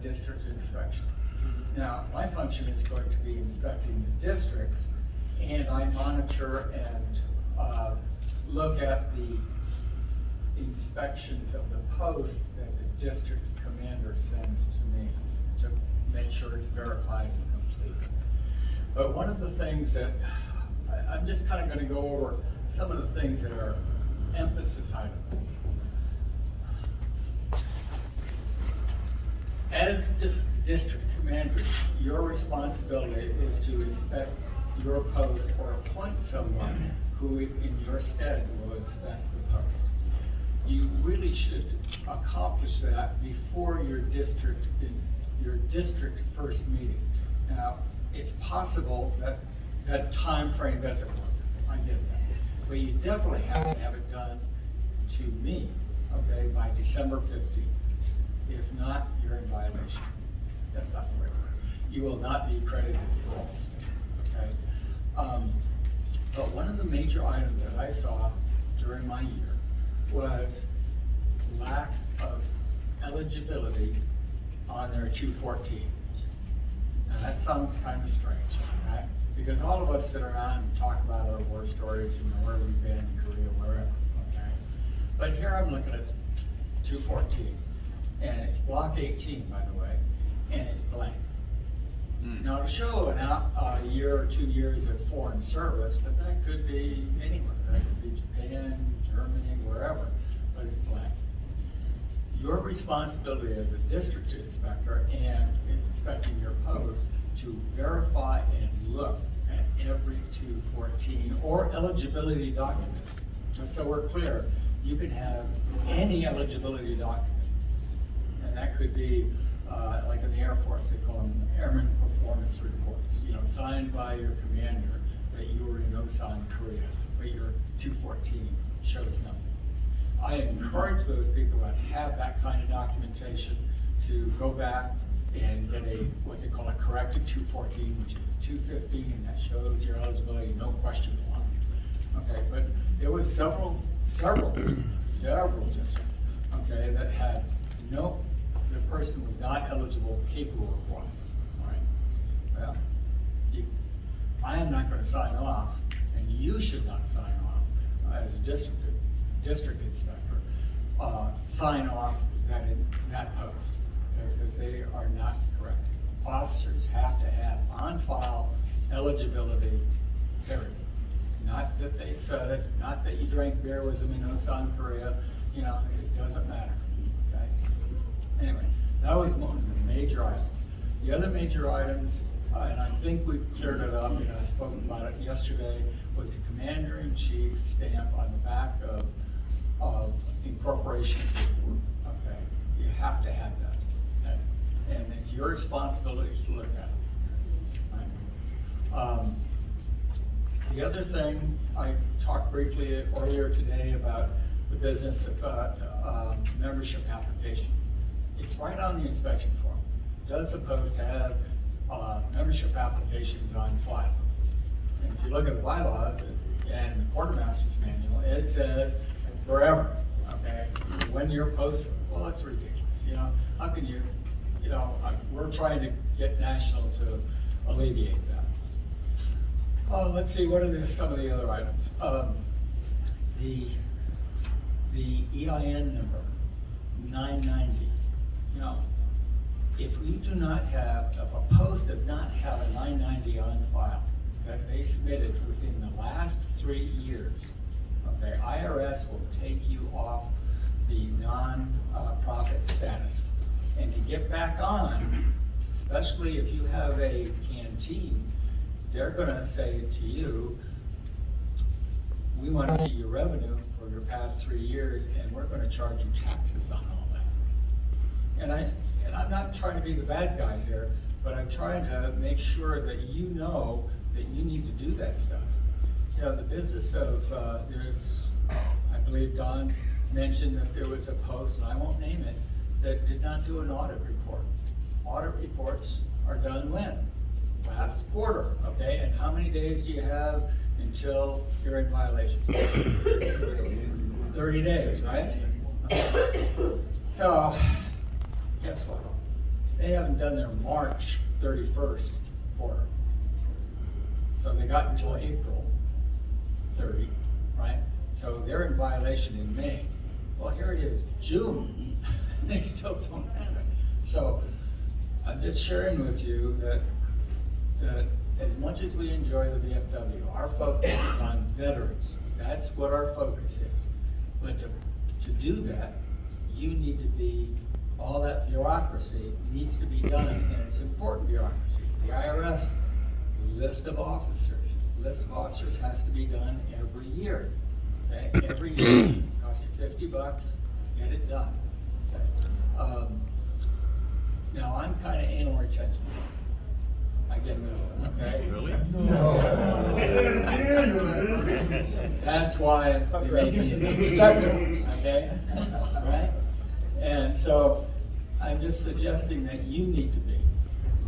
district inspection. Now, my function is going to be inspecting the districts, and I monitor and look at the inspections of the post that the district commander sends to me to make sure it's verified and complete. But one of the things that I'm just kind of going to go over some of the things that are emphasis items. As district commander, your responsibility is to inspect your post or appoint someone who in your stead will inspect the post. You really should accomplish that before your district first meeting. Now, it's possible that that time frame doesn't work. I get that. But you definitely have to have it done to me, okay, by December 15th. If not, you're in violation. That's not the right word. You will not be credited for all this, okay? But one of the major items that I saw during my year was lack of eligibility on their 214. Now that sounds kind of strange, right? Because all of us sit around and talk about our war stories, where we've been in Korea, wherever, okay? But here I'm looking at 214, and it's block 18, by the way, and it's blank. Now to show a year or 2 years of foreign service, but that could be anywhere. That could be Japan, Germany, wherever, but it's blank. Your responsibility as a district inspector and inspecting your post to verify and look at every 214 or eligibility document. Just so we're clear, you can have any eligibility document. And that could be, like in the Air Force, they call them Airman Performance Reports, signed by your commander that you were in OSAN, Korea, but your 214 shows nothing. I encourage those people that have that kind of documentation to go back and get what they call a corrected 214, which is a 215, and that shows your eligibility, no question on it. Okay, but there was several districts, okay, that had the person was not eligible, paperwork-wise. All right. Well, I am not going to sign off, and you should not sign off as a district inspector. Sign off that post, because they are not correct. Officers have to have on file eligibility, period. Not that they said it, not that you drank beer with them in Osan, Korea, it doesn't matter, okay? Anyway, that was one of the major items. The other major items, and I think we've cleared it up, I spoke about it yesterday, was the Commander-in-Chief stamp on the back of incorporation paperwork, okay? You have to have that, okay? And it's your responsibility to look at it, right? The other thing, I talked briefly earlier today about the business about membership applications. It's right on the inspection form. Does the post have membership applications on file? And if you look at the bylaws and the quartermaster's manual, it says forever, okay? When your post, well, that's ridiculous, how can you, we're trying to get national to alleviate that. Let's see, what are some of the other items? The EIN number, 990. If we do not have, if a post does not have a 990 on file that they submitted within the last 3 years, okay, IRS will take you off the non-profit status. And to get back on, especially if you have a canteen, they're gonna say to you, we want to see your revenue for your past 3 years, and we're gonna charge you taxes on all that. And I'm not trying to be the bad guy here, but I'm trying to make sure that you know that you need to do that stuff. The business of, I believe Don mentioned that there was a post, and I won't name it, that did not do an audit report. Audit reports are done when? Last quarter, okay? And how many days do you have until you're in violation? 30 days, right? Okay. So, guess what? They haven't done their March 31st quarter. So they got until April 30, right? So they're in violation in May. Well, here it is, June, and they still don't have it. So I'm just sharing with you that as much as we enjoy the VFW, our focus is on veterans. That's what our focus is. But to do that, you need to be, all that bureaucracy needs to be done, and it's important bureaucracy. The IRS list of officers has to be done every year. Okay, every year, costs you $50, get it done. Okay. Now I'm kind of anal retention. I get that, okay? Really? No. That's why they make me an inspector, okay? Right? And so I'm just suggesting that you need to be.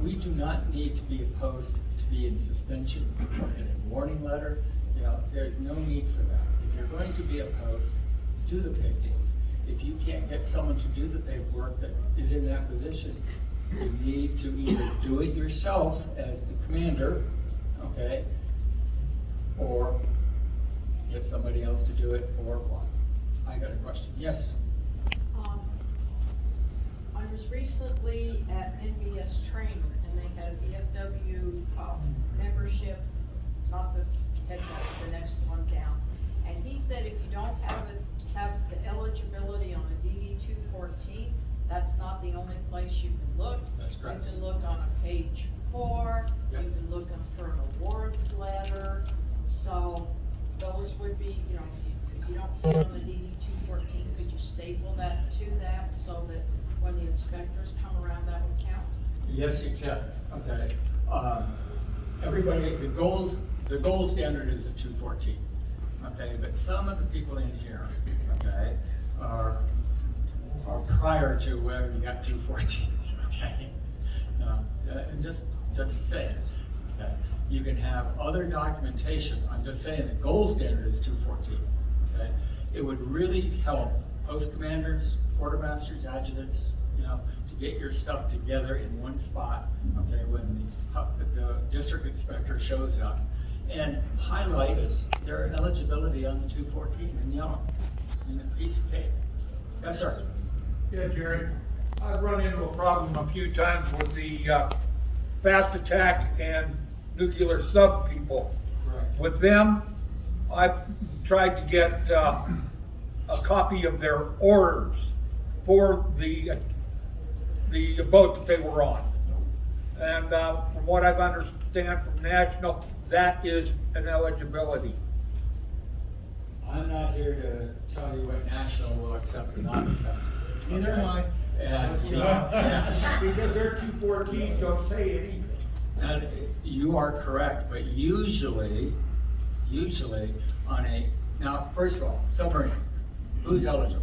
We do not need to be opposed to be in suspension or in a warning letter. You know, there's no need for that. If you're going to be opposed, do the paperwork. If you can't get someone to do the paperwork that is in that position, you need to either do it yourself as the commander, okay, or get somebody else to do it, or what? I got a question. Yes? I was recently at NBS training, and they had a VFW membership, not the head note, the next one down. And he said if you don't have the eligibility on a DD 214, that's not the only place you can look. That's correct. You can look on a page 4, Yep. you can look for an awards letter. So those would be, you know, if you don't see it on the DD 214, could you staple that to that so that when the inspectors come around, that would count? Yes, you can. Okay. Everybody, the gold standard is a 214. Okay, but some of the people in here, okay, are prior to where you got 214s. Okay, and just say it. Okay, you can have other documentation. I'm just saying the gold standard is 214. Okay, it would really help post commanders, quartermasters, adjutants, you know, to get your stuff together in one spot. Okay, when the district inspector shows up, and highlight their eligibility on the 214 in yellow in a piece of paper. Yes, sir. Yeah, Jerry, I've run into a problem a few times with the fast attack and nuclear sub people. Correct. With them, I've tried to get a copy of their orders for the boat that they were on. And from what I've understand from National, that is an eligibility. I'm not here to tell you what National will accept or not accept. Neither am I. And, yeah. Because their 214 don't say it either. And you are correct, but usually on a, now, first of all, submarines, who's eligible?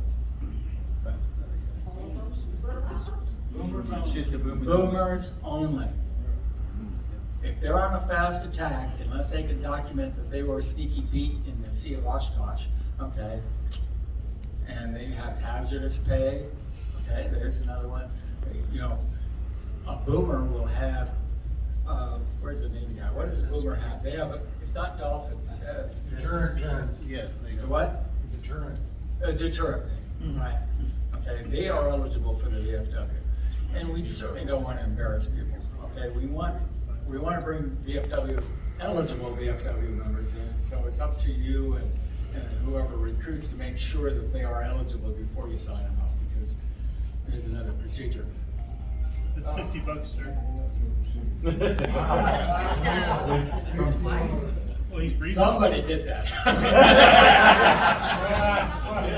Boomers only. If they're on a fast attack, unless they can document that they were Sneaky Pete in the Sea of Oshkosh, okay, and they have hazardous pay, okay, there's another one. You know, a boomer will have, where's the name guy? What does a boomer have? They have, it's not dolphins, it has. Deterrent. Yeah. So what? Deterrent. A deterrent, right? Okay, they are eligible for the VFW, and we certainly don't want to embarrass people. Okay, we want to bring eligible VFW members in. So it's up to you and whoever recruits to make sure that they are eligible before you sign them up, because there's another procedure. It's $50, sir. Well, he's briefing. Somebody did that.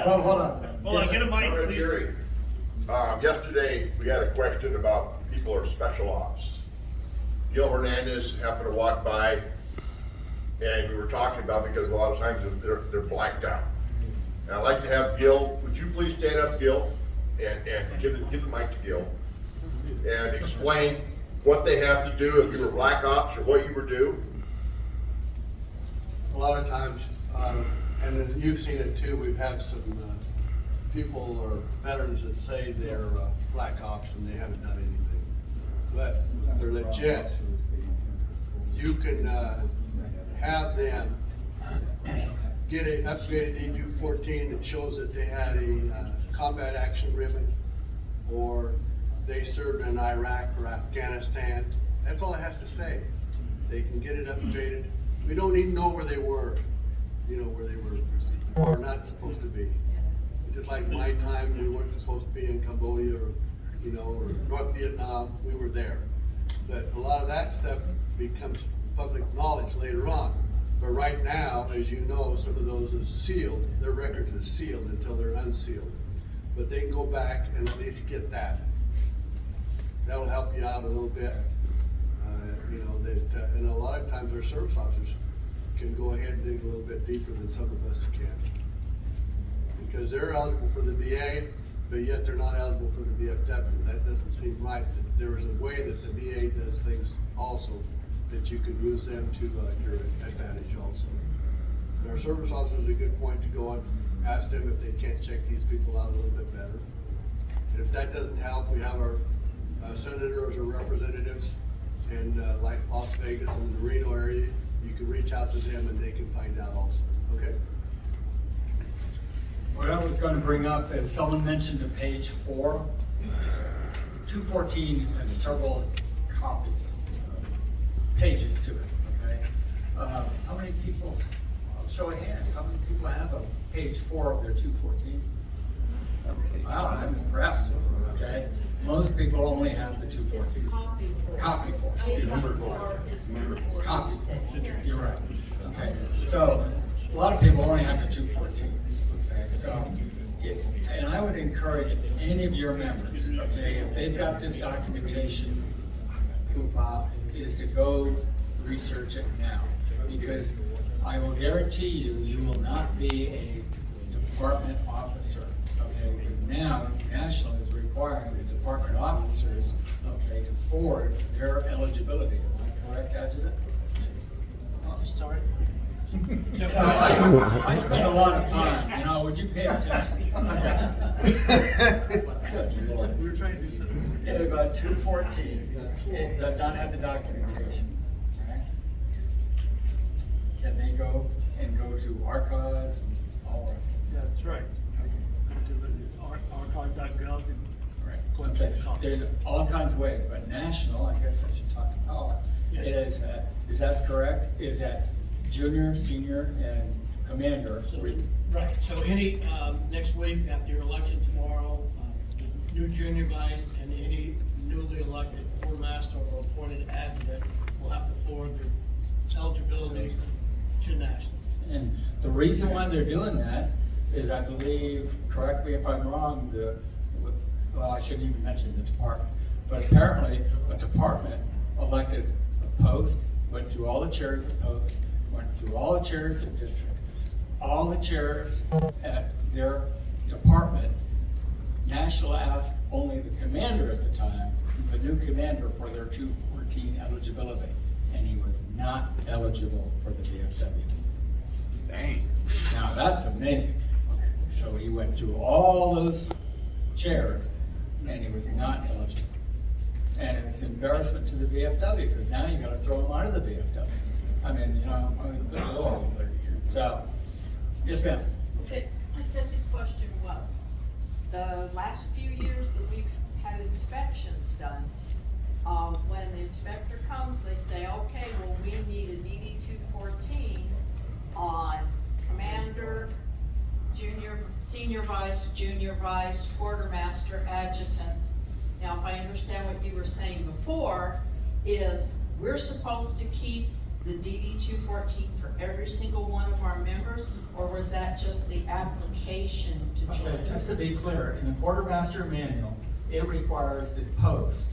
Well, hold on. Hold on, get a mic, please. Jerry, yesterday we had a question about people who are special ops. Gil Hernandez happened to walk by, and we were talking about, because a lot of times they're blacked out. And I'd like to have Gil, would you please stand up, Gil, and give the mic to Gil, and explain what they have to do if you were black ops or what you were due. A lot of times, and you've seen it too, we've had some people or veterans that say they're black ops and they haven't done anything. but if they're legit, you can, have them get an upgraded D214 that shows that they had a combat action ribbon, or they served in Iraq or Afghanistan. That's all it has to say. They can get it upgraded. We don't even know where they were, where they were or not supposed to be. Just like my time, we weren't supposed to be in Cambodia or North Vietnam, we were there. But a lot of that stuff becomes public knowledge later on. But right now, as you know, some of those is sealed, their records is sealed until they're unsealed. But they can go back and at least get that. That'll help you out a little bit. And a lot of times our service officers can go ahead and dig a little bit deeper than some of us can. Because they're eligible for the VA, but yet they're not eligible for the VFW. That doesn't seem right. There is a way that the VA does things also that you can use them to your advantage also. And our service officer is a good point to go and ask them if they can't check these people out a little bit better. And if that doesn't help, we have our senators or representatives in like Las Vegas and the Reno area. You can reach out to them and they can find out also, okay? What I was going to bring up is someone mentioned the page 4. 214 has several copies, pages to it, okay? How many people, show of hands, how many people have a page 4 of their 214? Wow, I'm impressed, okay? Most people only have the 214. Copy for, excuse me. Copy for, you're right, okay. So, a lot of people only have the 214. So, and I would encourage any of your members, okay, if they've got this documentation, FUPA, is to go research it now. Because I will guarantee you, you will not be a department officer, okay? Because now, National is requiring the department officers, okay, to forward their eligibility. Am I correct, Adjutant? Sorry? I spend a lot of time, would you pay attention? Okay. Good Lord. We were trying to do something. They've got 214, it does not have the documentation, right? Can they go to archives and all that? That's right. To the archive.gov and Right. collect Okay. the copies. There's all kinds of ways, but National, I guess I should talk to Paula, Yes. is that correct? Is that junior, senior, and commander? So, right, so any, next week after your election tomorrow, the new junior guys and any newly elected quartermaster or appointed adjutant will have to forward their eligibility to National. And the reason why they're doing that is, I believe, correct me if I'm wrong, well, I shouldn't even mention the department, but apparently a department elected a post, went through all the chairs of post, went through all the chairs of district, all the chairs at their department. National asked only the commander at the time, the new commander, for their 214 eligibility, and he was not eligible for the VFW. Dang. Now, that's amazing. Okay, so he went through all those chairs, and he was not eligible. And it's embarrassment to the VFW, because now you gotta throw him out of the VFW. I mean, it's a law. So, yes, ma'am. Okay, my second question was, the last few years that we've had inspections done, when the inspector comes, they say, okay, well, we need a DD 214 on commander, senior vice, junior vice, quartermaster, adjutant. Now, if I understand what you were saying before, is we're supposed to keep the DD 214 for every single one of our members, or was that just the application to join? Okay, just to be clear, in the quartermaster manual, it requires the post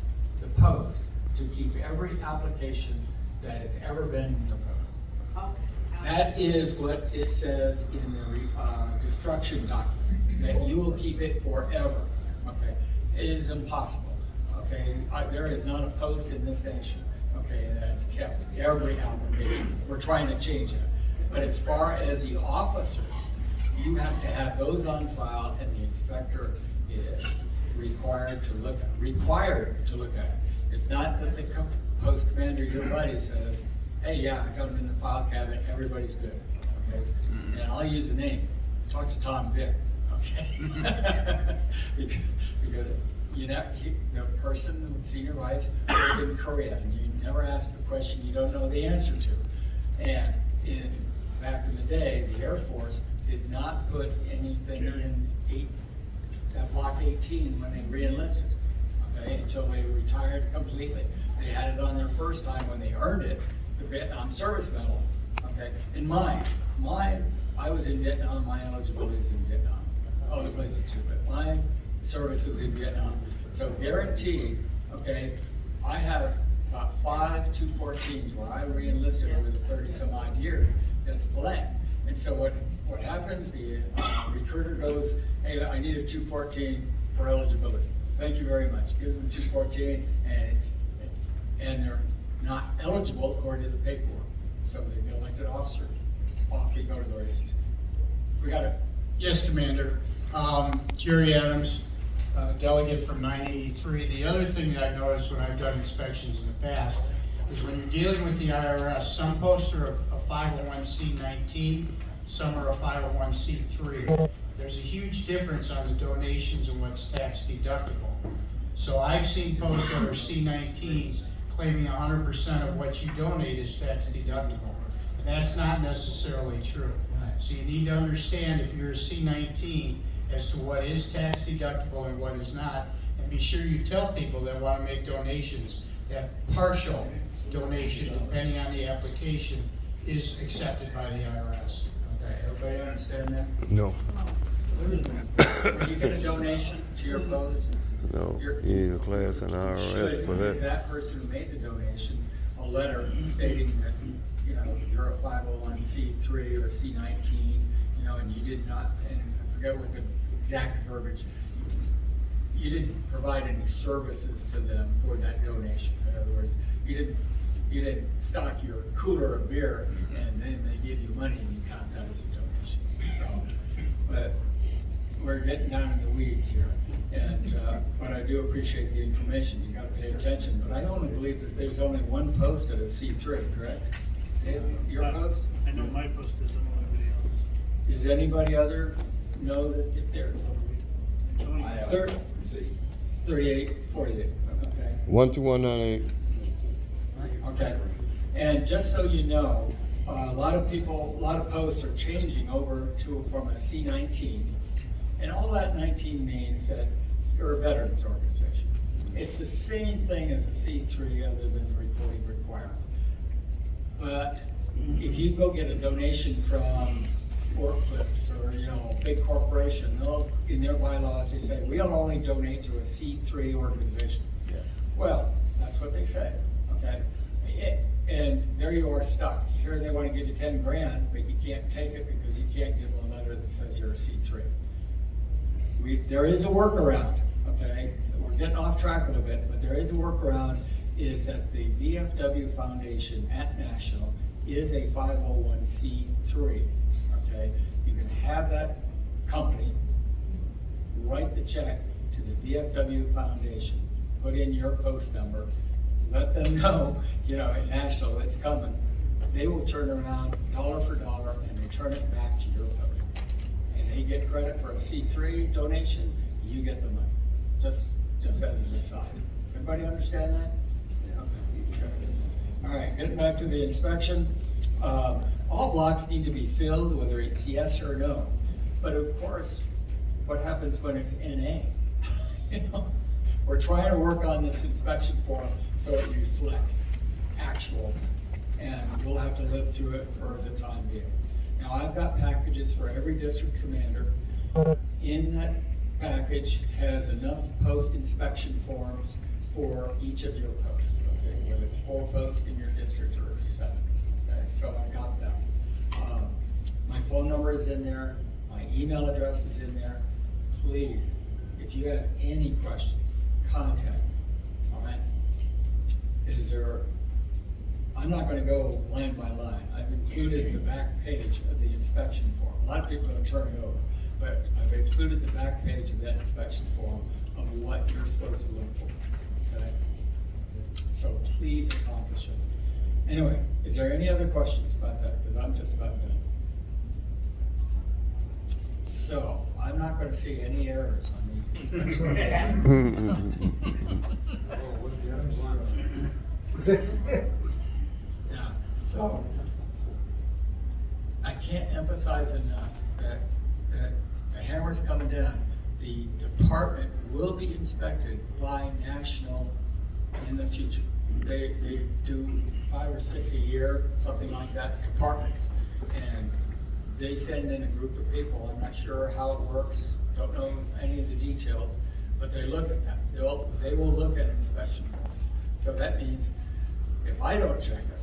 to keep every application that has ever been in the post. Okay. That is what it says in the destruction document, that you will keep it forever, okay? It is impossible, okay? There is not a post in this nation, okay, that's kept every application. We're trying to change that. But as far as the officers, you have to have those on file, and the inspector is required to look at it. It's not that the post commander, your buddy, says, hey, yeah, I got them in the file cabinet, everybody's good, okay? And I'll use a name, talk to Tom Vick, okay? Because, you know, the person, the senior vice, was in Korea, and you never ask the question you don't know the answer to. And back in the day, the Air Force did not put anything in Block 18 when they re-enlisted, okay, until they retired completely. They had it on their first time when they earned it, the Vietnam Service Medal, okay? And I was in Vietnam, my eligibility is in Vietnam. Other places too, but my service was in Vietnam. So guaranteed, okay, I have about 5 214s where I re-enlisted over the 30 some odd years. That's blank. And so what happens, the recruiter goes, hey, I need a 214 for eligibility. Thank you very much. Give them a 214 and they're not eligible according to the paperwork. So they get elected officer, off you go to the races. We got it. Yes, Commander. Jerry Adams, delegate from 983. The other thing that I've noticed when I've done inspections in the past is when you're dealing with the IRS, some posts are a 501c19, some are a 501c3. There's a huge difference on the donations and what's tax deductible. So I've seen posts that are C19s claiming 100% of what you donate is tax deductible. And that's not necessarily true. So you need to understand if you're a C19 as to what is tax deductible and what is not, and be sure you tell people that want to make donations that partial donation, depending on the application, is accepted by the IRS. Okay, everybody understand that? No, When you get a donation to your post, no, you need a class in IRS should for give that. that person who made the donation a letter stating that, you know, you're a 501c3 or C19, you know, and you did not, and I forget what the exact verbiage, you didn't provide any services to them for that donation. In other words, you didn't stock your cooler of beer and then they give you money and you count that as a donation. So, but we're getting down in the weeds here. And, but I do appreciate the information. You gotta pay attention. But I only believe that there's only one post at a C3, correct? Your post? I know my post is, I don't know anybody else. Does anybody other know that if they're Tony, 38, 48, okay? 12198. Okay, and just so you know, a lot of posts are changing over from a C19, and all that 19 means that you're a veterans organization. It's the same thing as a C3 other than the reporting requirements. But if you go get a donation from Sport Clips or, you know, a big corporation, they'll, in their bylaws, they say, we'll only donate to a C3 organization. Yeah. Well, that's what they say, okay? And there you are stuck. Here they want to give you 10 grand, but you can't take it because you can't give them a letter that says you're a C3. There is a workaround, okay? We're getting off track a little bit, but there is a workaround, is that the VFW Foundation at National is a 501c3, okay? You can have that company write the check to the VFW Foundation, put in your post number, let them know, you know, at National it's coming. They will turn around dollar for dollar and return it back to your post. And they get credit for a C3 donation, you get the money, just as an aside. Everybody understand that? Okay, good. All right, getting back to the inspection. All blocks need to be filled, whether it's yes or no. But of course, what happens when it's NA? You know, we're trying to work on this inspection form so it reflects actual, and we'll have to live through it for the time being. Now, I've got packages for every district commander. In that package has enough post-inspection forms for each of your posts, okay? Whether it's 4 posts in your district or 7, okay? So I got that. My phone number is in there, my email address is in there. Please, if you have any questions, contact me, all right? I'm not gonna go line by line. I've included the back page of the inspection form. A lot of people don't turn it over, but I've included the back page of that inspection form of what you're supposed to look for, okay? So please accomplish it. Anyway, is there any other questions about that? Because I'm just about done. So, I'm not gonna see any errors on these next ones. Yeah, so, I can't emphasize enough that the hammer's coming down. The department will be inspected by National in the future. They do 5 or 6 a year, something like that, departments. And they send in a group of people. I'm not sure how it works, don't know any of the details, but they look at that. They will look at inspection forms. So that means if I don't check it,